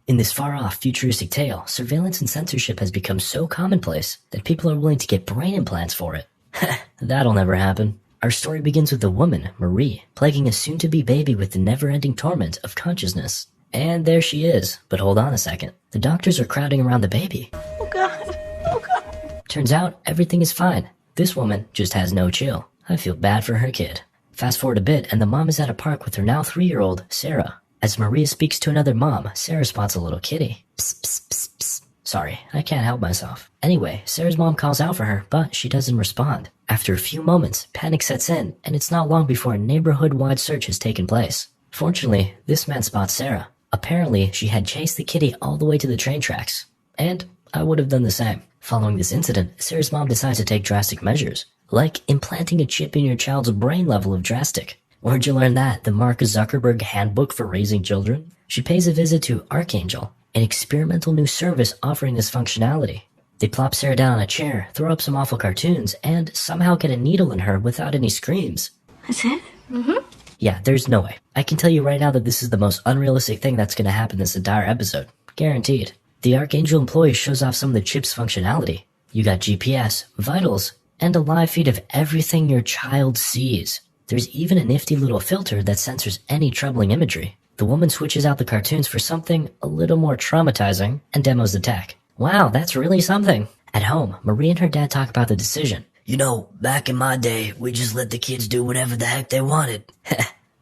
In this far-off futuristic tale, surveillance and censorship has become so commonplace that people are willing to get brain implants for it. That'll never happen. Our story begins with a woman, Marie, plaguing a soon-to-be baby with the never-ending torment of consciousness. And there she is, but hold on a second. The doctors are crowding around the baby. Oh God, oh God. Turns out everything is fine. This woman just has no chill. I feel bad for her kid. Fast forward a bit and the mom is at a park with her now 3-year-old, Sara. As Maria speaks to another mom, Sara spots a little kitty. Psst, psst, psst, psst. Sorry, I can't help myself. Anyway, Sara's mom calls out for her, but she doesn't respond. After a few moments, panic sets in, and it's not long before a neighborhood-wide search has taken place. Fortunately, this man spots Sara. Apparently, she had chased the kitty all the way to the train tracks. And I would have done the same. Following this incident, Sara's mom decides to take drastic measures, like implanting a chip in your child's brain level of drastic. Where'd you learn that? The Mark Zuckerberg Handbook for Raising Children? She pays a visit to Arkangel, an experimental new service offering this functionality. They plop Sara down on a chair, throw up some awful cartoons, and somehow get a needle in her without any screams. That's it? Mm-hmm. Yeah, there's no way. I can tell you right now that this is the most unrealistic thing that's gonna happen this entire episode. Guaranteed. The Arkangel employee shows off some of the chip's functionality. You got GPS, vitals, and a live feed of everything your child sees. There's even a nifty little filter that censors any troubling imagery. The woman switches out the cartoons for something a little more traumatizing and demos the tech. Wow, that's really something. At home, Marie and her dad talk about the decision. You know, back in my day, we just let the kids do whatever the heck they wanted.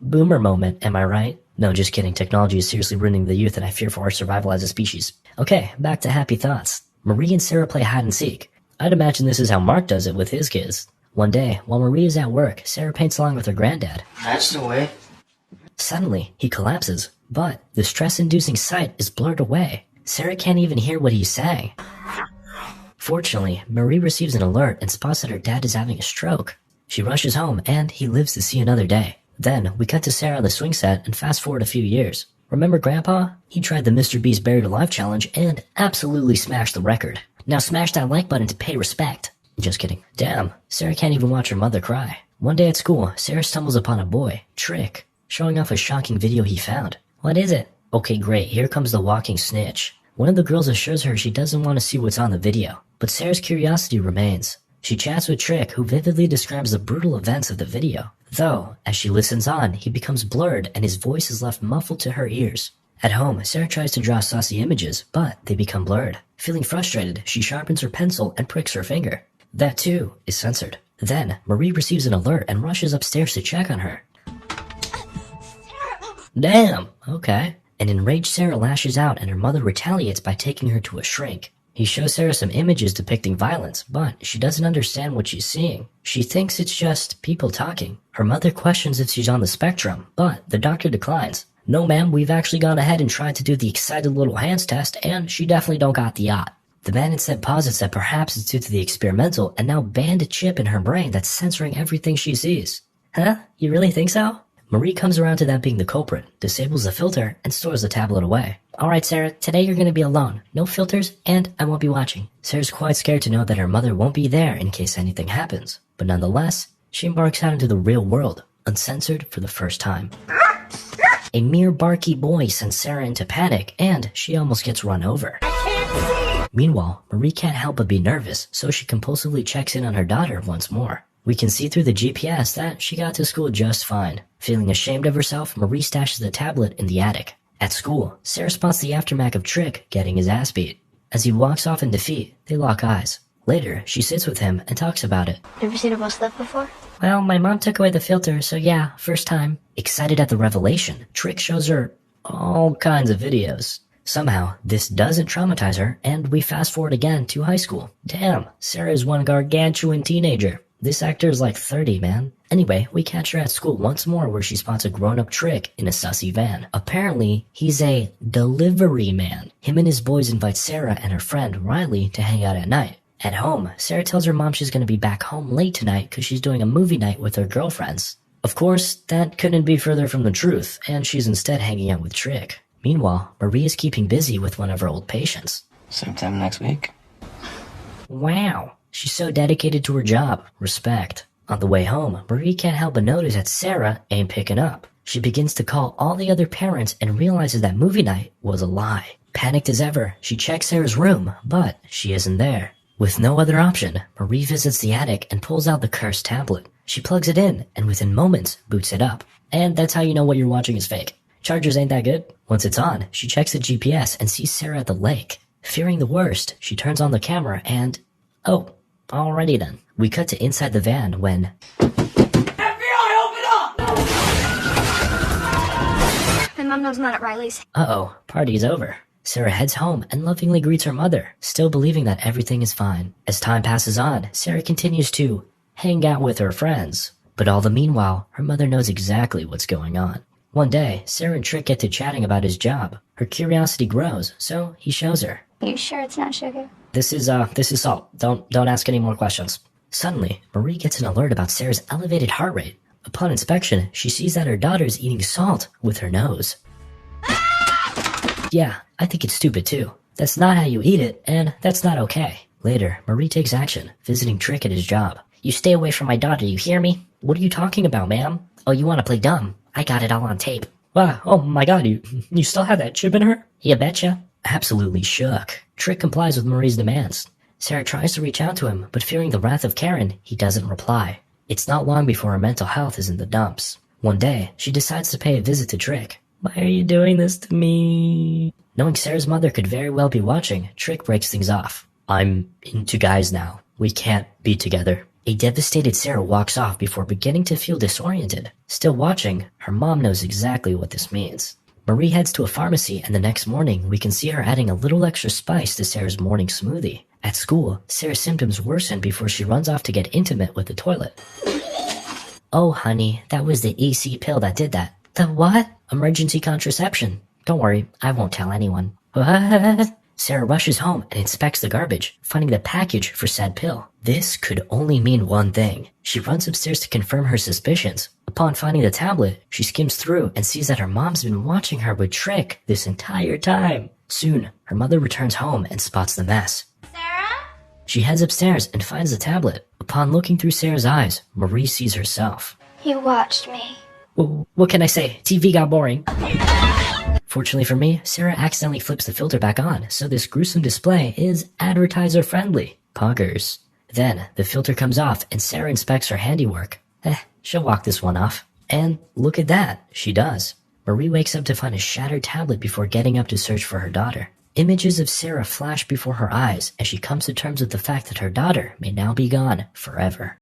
Boomer moment, am I right? No, just kidding. Technology is seriously ruining the youth and I fear for our survival as a species. Okay, back to happy thoughts. Marie and Sara play hide and seek. I'd imagine this is how Mark does it with his kids. One day, while Marie is at work, Sara paints along with her granddad. That's the way. Suddenly, he collapses, but the stress-inducing sight is blurred away. Sara can't even hear what he's saying. Fortunately, Marie receives an alert and spots that her dad is having a stroke. She rushes home, and he lives to see another day. Then, we cut to Sara on the swing set and fast forward a few years. Remember Grandpa? He tried the Mr. Beast Buried Alive challenge and absolutely smashed the record. Now smash that like button to pay respect. Just kidding. Damn, Sara can't even watch her mother cry. One day at school, Sara stumbles upon a boy, Trick, showing off a shocking video he found. What is it? Okay, great, here comes the walking snitch. One of the girls assures her she doesn't want to see what's on the video, but Sara's curiosity remains. She chats with Trick, who vividly describes the brutal events of the video. Though, as she listens on, he becomes blurred and his voice is left muffled to her ears. At home, Sara tries to draw saucy images, but they become blurred. Feeling frustrated, she sharpens her pencil and pricks her finger. That too is censored. Then, Marie receives an alert and rushes upstairs to check on her. Damn, okay. An enraged Sara lashes out and her mother retaliates by taking her to a shrink. He shows Sara some images depicting violence, but she doesn't understand what she's seeing. She thinks it's just people talking. Her mother questions if she's on the spectrum, but the doctor declines. No ma'am, we've actually gone ahead and tried to do the excited little hands test, and she definitely don't got the yacht. The man instead posits that perhaps it's due to the experimental and now banned chip in her brain that's censoring everything she sees. Huh? You really think so? Marie comes around to that being the culprit, disables the filter, and stores the tablet away. Alright Sara, today you're gonna be alone. No filters, and I won't be watching. Sara's quite scared to know that her mother won't be there in case anything happens. But nonetheless, she embarks out into the real world, uncensored for the first time. A mere barky boy sends Sara into panic, and she almost gets run over. Meanwhile, Marie can't help but be nervous, so she compulsively checks in on her daughter once more. We can see through the GPS that she got to school just fine. Feeling ashamed of herself, Marie stashes the tablet in the attic. At school, Sara spots the aftermath of Trick getting his ass beat. As he walks off in defeat, they lock eyes. Later, she sits with him and talks about it. Never seen a bus lift before? Well, my mom took away the filter, so yeah, first time. Excited at the revelation, Trick shows her all kinds of videos. Somehow, this doesn't traumatize her, and we fast forward again to high school. Damn, Sara is one gargantuan teenager. This actor is like 30, man. Anyway, we catch her at school once more where she spots a grown-up Trick in a sussy van. Apparently, he's a delivery man. Him and his boys invite Sara and her friend Riley to hang out at night. At home, Sara tells her mom she's gonna be back home late tonight because she's doing a movie night with her girlfriends. Of course, that couldn't be further from the truth, and she's instead hanging out with Trick. Meanwhile, Marie is keeping busy with one of her old patients. Sometime next week. Wow. She's so dedicated to her job. Respect. On the way home, Marie can't help but notice that Sara ain't picking up. She begins to call all the other parents and realizes that movie night was a lie. Panicked as ever, she checks Sara's room, but she isn't there. With no other option, Marie visits the attic and pulls out the cursed tablet. She plugs it in, and within moments, boots it up. And that's how you know what you're watching is fake. Chargers ain't that good. Once it's on, she checks the GPS and sees Sara at the lake. Fearing the worst, she turns on the camera and... oh, alrighty then. We cut to inside the van when... FBI, open up! My mom knows I'm not at Riley's. uh-oh, party's over. Sara heads home and lovingly greets her mother, still believing that everything is fine. As time passes on, Sara continues to hang out with her friends. But all the meanwhile, her mother knows exactly what's going on. One day, Sara and Trick get to chatting about his job. Her curiosity grows, so he shows her. You sure it's not sugar? This is salt. Don't ask any more questions. Suddenly, Marie gets an alert about Sara's elevated heart rate. Upon inspection, she sees that her daughter is eating salt with her nose. Yeah, I think it's stupid too. That's not how you eat it, and that's not okay. Later, Marie takes action, visiting Trick at his job. You stay away from my daughter, you hear me? What are you talking about, ma'am? Oh, you want to play dumb? I got it all on tape. Wow, oh my god, you still have that chip in her? You betcha. Absolutely shook. Trick complies with Marie's demands. Sara tries to reach out to him, but fearing the wrath of Karen, he doesn't reply. It's not long before her mental health is in the dumps. One day, she decides to pay a visit to Trick. Why are you doing this to me? Knowing Sara's mother could very well be watching, Trick breaks things off. I'm into guys now. We can't be together. A devastated Sara walks off before beginning to feel disoriented. Still watching, her mom knows exactly what this means. Marie heads to a pharmacy, and the next morning, we can see her adding a little extra spice to Sara's morning smoothie. At school, Sara's symptoms worsen before she runs off to get intimate with the toilet. Oh, honey, that was the EC pill that did that. The what? Emergency contraception. Don't worry, I won't tell anyone. What? Sara rushes home and inspects the garbage, finding the package for said pill. This could only mean one thing. She runs upstairs to confirm her suspicions. Upon finding the tablet, she skims through and sees that her mom's been watching her with Trick this entire time. Soon, her mother returns home and spots the mess. Sara? She heads upstairs and finds the tablet. Upon looking through Sara's eyes, Marie sees herself. You watched me. What can I say? TV got boring. Fortunately for me, Sara accidentally flips the filter back on, so this gruesome display is advertiser-friendly. Poggers. Then, the filter comes off and Sara inspects her handiwork. She'll walk this one off. And look at that, she does. Marie wakes up to find a shattered tablet before getting up to search for her daughter. Images of Sara flash before her eyes as she comes to terms with the fact that her daughter may now be gone forever.